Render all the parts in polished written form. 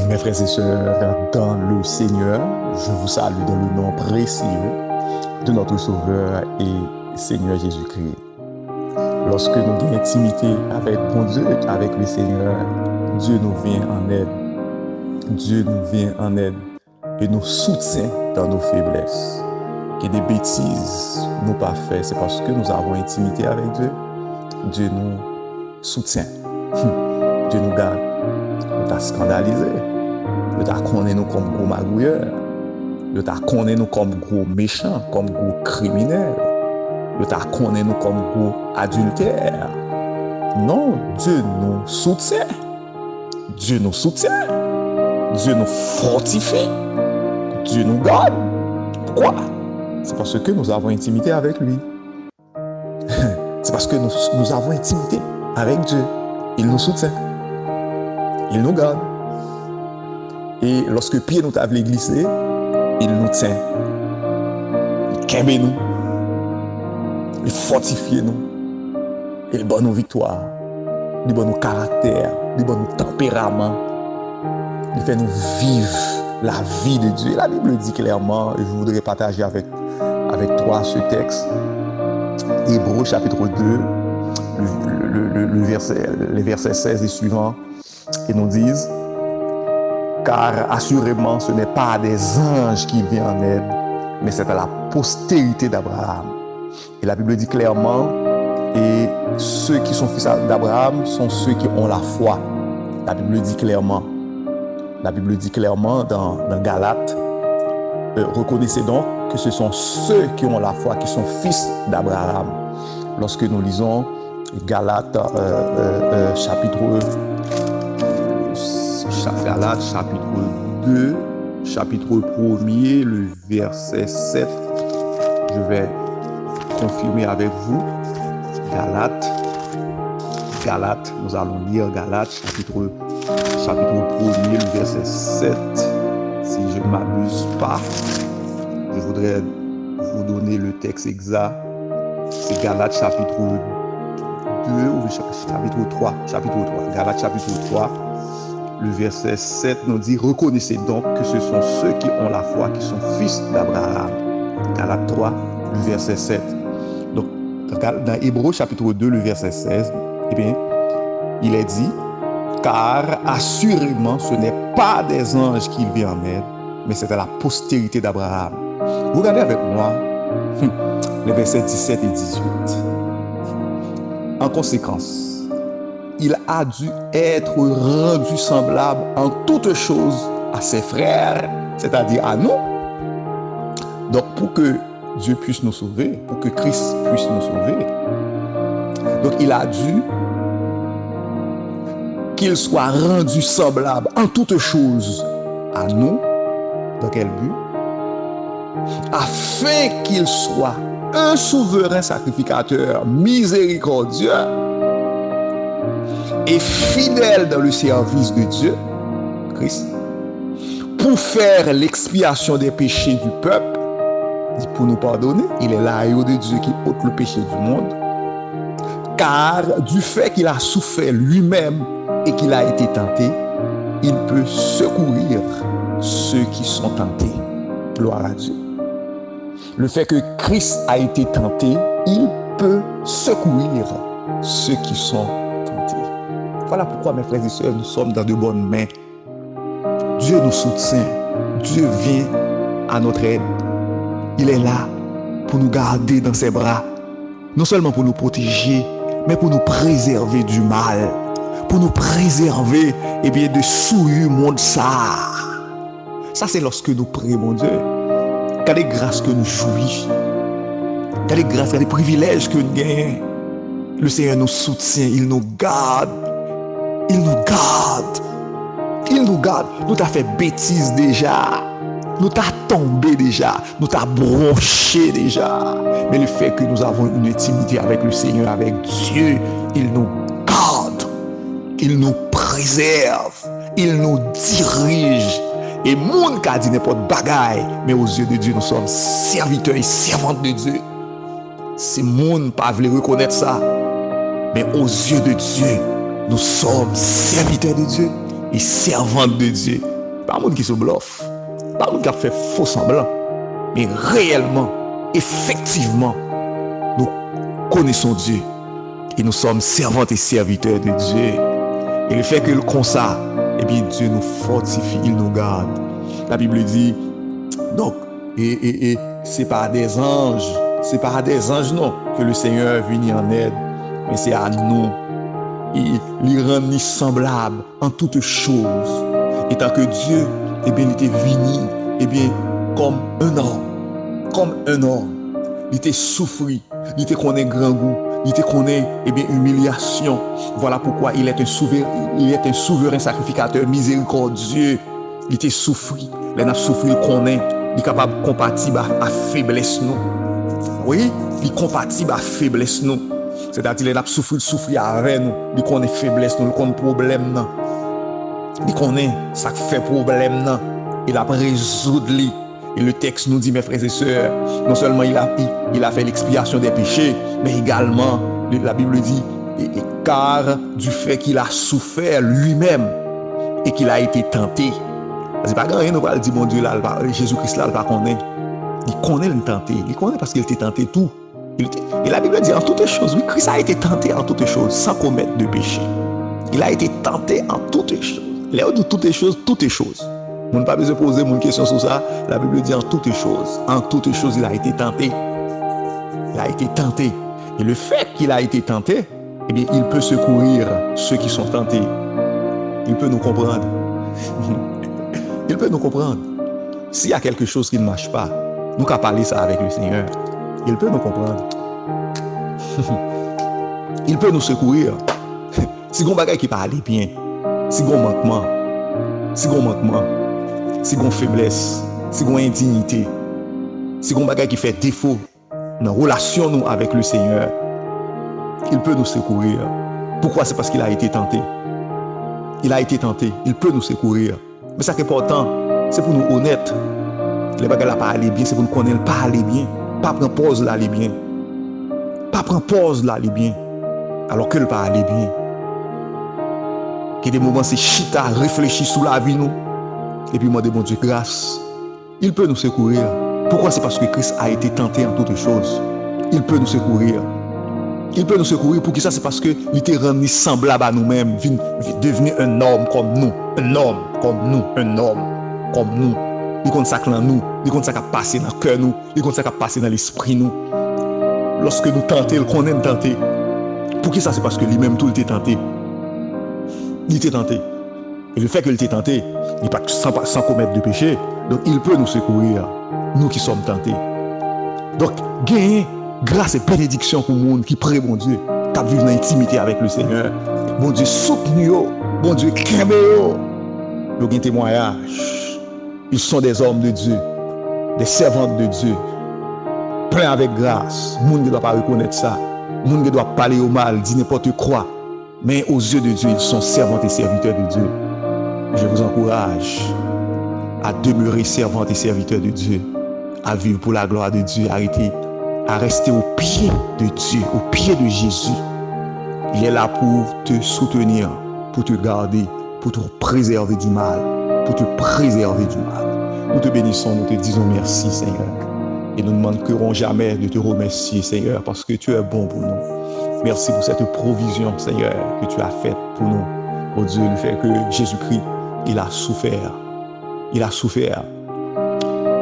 Mes frères et sœurs, dans le Seigneur, je vous salue dans le nom précieux de notre Sauveur et Seigneur Jésus-Christ. Lorsque nous avons intimité avec bon Dieu, avec le Seigneur, Dieu nous vient en aide. Dieu nous vient en aide et nous soutient dans nos faiblesses. Que des bêtises nous pas fait, c'est parce que nous avons intimité avec Dieu. Dieu nous soutient. Dieu nous garde. Nous t'a scandalisé. Nous t'a condamné nous comme gros magouilleurs. Nous t'a condamné nous comme gros méchants, comme gros criminels. Nous t'a condamné nous comme gros adultères. Non, Dieu nous soutient. Dieu nous soutient. Dieu nous fortifie. Dieu nous garde. Pourquoi? C'est parce que nous avons intimité avec lui. C'est parce que nous avons intimité avec Dieu. Il nous soutient. Il nous garde. Et lorsque pied nous t'avait glissé, il nous tient. Il kembe nous. Il fortifie nous. Il donne nos victoires. Il donne nos caractères. Il donne nos tempéraments. Il fait nous vivre la vie de Dieu. La Bible dit clairement, et je voudrais partager avec toi ce texte. Hébreux chapitre 2, les versets 16 et suivants, et nous disent: car assurément ce n'est pas des anges qui viennent en aide, mais c'est à la postérité d'Abraham. Et la Bible dit clairement, et ceux qui sont fils d'Abraham sont ceux qui ont la foi. La Bible dit clairement dans Galates, reconnaissez donc que ce sont ceux qui ont la foi qui sont fils d'Abraham. Lorsque nous lisons Galates chapitre 2, chapitre 1er, le verset 7, je vais confirmer avec vous. Galates, nous allons lire Galates chapitre 1er, le verset 7. Si je ne m'abuse pas, je voudrais vous donner le texte exact. C'est Galates chapitre 2 ou chapitre 3. Galates chapitre 3, le verset 7 nous dit: reconnaissez donc que ce sont ceux qui ont la foi qui sont fils d'Abraham. Galates 3, le verset 7. Donc, dans Hébreux chapitre 2, le verset 16, eh bien, il est dit: car assurément ce n'est pas des anges qui viennent en aide, mais c'est à la postérité d'Abraham. Regardez avec moi les versets 17 et 18. En conséquence, il a dû être rendu semblable en toutes choses à ses frères, c'est-à-dire à nous. Donc, pour que Dieu puisse nous sauver, pour que Christ puisse nous sauver, donc il a dû qu'il soit rendu semblable en toutes choses à nous. Dans quel but? Afin qu'il soit un souverain sacrificateur miséricordieux et fidèle dans le service de Dieu, Christ, pour faire l'expiation des péchés du peuple, pour nous pardonner. Il est l'agneau de Dieu qui ôte le péché du monde. Car du fait qu'il a souffert lui-même et qu'il a été tenté, il peut secourir ceux qui sont tentés. Gloire à Dieu. Le fait que Christ a été tenté, il peut secourir ceux qui sont tentés. Voilà pourquoi, mes frères et sœurs, nous sommes dans de bonnes mains. Dieu nous soutient. Dieu vient à notre aide. Il est là pour nous garder dans ses bras. Non seulement pour nous protéger, mais pour nous préserver du mal. Pour nous préserver de souillure monde ça. Ça, c'est lorsque nous prions, mon Dieu. Quelle est grâce que nous jouissons. Quelle est grâce, quel est privilège que nous gagnons. Le Seigneur nous soutient, il nous garde. Il nous garde. Il nous garde. Nous t'avons fait bêtises déjà. Nous t'avons tombé déjà. Nous t'avons bronché déjà. Mais le fait que nous avons une intimité avec le Seigneur, avec Dieu, il nous garde. Il nous préserve. Il nous dirige. Et monde qui a dit n'importe bagaille, mais aux yeux de Dieu, nous sommes serviteurs et servantes de Dieu. Si monde pas veut reconnaître ça, mais aux yeux de Dieu, nous sommes serviteurs de Dieu. et servantes de Dieu. Pas un monde qui se bluffe, pas un monde qui a fait faux semblant, mais réellement, effectivement, nous connaissons Dieu et nous sommes servantes et serviteurs de Dieu. Et le fait que comme ça, eh bien Dieu nous fortifie, il nous garde. La Bible dit, donc, et c'est pas des anges, non, que le Seigneur vient en aide, mais c'est à nous. Il rend nous semblables en toutes choses. Et tant que Dieu, eh bien, il était venu, eh bien, comme un homme. Il était souffri, il était connaît grand goût, il était connaît, eh bien, humiliation. Voilà pourquoi il est un souverain sacrificateur miséricordieux. Il était souffri, il a souffri, il connaît, il est capable de compatible à faiblesse nous. Oui, il est compatible à faiblesse nous. C'est-à-dire qu'il a souffri avec nous, il connaît faiblesse nous, il connaît problème nous. Il connaît ça fait problème non, il a résoudre lui. Et le texte nous dit, mes frères et sœurs, non seulement il a fait l'expiation des péchés, mais également la Bible dit, car du fait qu'il a souffert lui-même et qu'il a été tenté. C'est pas rien, nous va dire mon Dieu là, Jésus-Christ là, il va connaître. Il connaît le tenté, il connaît parce qu'il était tenté tout. Et la Bible dit en toutes choses, oui, Christ a été tenté en toutes choses sans commettre de péché. Il a été tenté en toutes choses. Là où dit toutes les choses, on n'a pas besoin de poser une question sur ça. La Bible dit en toutes choses. En toutes choses, il a été tenté. Il a été tenté. Et le fait qu'il a été tenté, eh bien, il peut secourir ceux qui sont tentés. Il peut nous comprendre. Il peut nous comprendre. S'il y a quelque chose qui ne marche pas, nous qu'à parler ça avec le Seigneur. Il peut nous comprendre. Il peut nous secourir. Si on bagaille qui parle bien, si on manquement, si on faiblesse, si on indignité, si on bagaille qui fait défaut dans la relation nous avec le Seigneur, il peut nous secourir. Pourquoi? C'est parce qu'il a été tenté. Il a été tenté, il peut nous secourir. Mais ça qui est important, c'est pour nous honnêtes. Les bagages là parler bien, c'est pour nous connaître parler bien. Pas prendre pause là, aller bien. Pas prendre pause là, aller bien. Alors que le parler bien. Qu'il y a des moments, c'est chita, réfléchir sous la vie, nous. Et puis, moi, de bon Dieu, grâce. Il peut nous secourir. Pourquoi? C'est parce que Christ a été tenté en toutes choses. Il peut nous secourir. Il peut nous secourir. Pour qui ça? C'est parce qu'il était rendu semblable à nous-mêmes. Devenu un homme comme nous. Un homme comme nous. Un homme comme nous. Il compte ça dans nous. Il compte ça qui a passé dans le cœur nous. Il compte ça qui a passé dans l'esprit nous. Lorsque nous tentons, il connaît nous tenter. Pour qui ça? C'est parce que lui-même tout était tenté. Il était tenté. Et le fait qu'il était tenté, il n'est pas sans commettre de péché. Donc il peut nous secourir, nous qui sommes tentés. Donc, gagner grâce et bénédiction pour le monde qui prie, bon Dieu, qui vit dans l'intimité avec le Seigneur. Bon Dieu, soutenez-nous. Bon Dieu, créez-nous. Nous avons un témoignage. Ils sont des hommes de Dieu, des servantes de Dieu, pleins avec grâce. Le monde ne doit pas reconnaître ça. Le monde ne doit pas parler au mal, dire n'importe quoi. Mais aux yeux de Dieu, ils sont servantes et serviteurs de Dieu. Je vous encourage à demeurer servantes et serviteurs de Dieu, à vivre pour la gloire de Dieu, à rester au pied de Dieu, au pied de Jésus. Il est là pour te soutenir, pour te garder, pour te préserver du mal, Nous te bénissons, nous te disons merci, Seigneur. Et nous ne manquerons jamais de te remercier, Seigneur, parce que tu es bon pour nous. Merci pour cette provision, Seigneur, que tu as faite pour nous. Oh Dieu, le fait que Jésus-Christ, il a souffert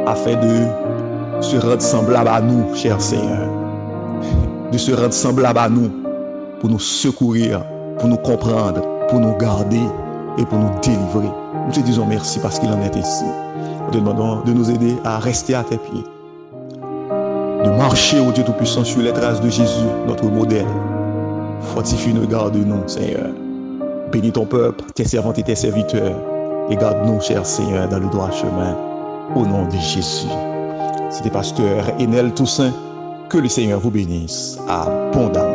afin de se rendre semblable à nous, cher Seigneur. De se rendre semblable à nous pour nous secourir, pour nous comprendre, pour nous garder et pour nous délivrer. Nous te disons merci parce qu'il en est ainsi. Nous te demandons de nous aider à rester à tes pieds, de marcher au Dieu Tout-Puissant sur les traces de Jésus, notre modèle. Fortifie-nous, garde-nous, Seigneur. Bénis ton peuple, tes servantes et tes serviteurs, et garde-nous, cher Seigneur, dans le droit chemin, au nom de Jésus. C'était pasteur Enel Toussaint. Que le Seigneur vous bénisse abondamment.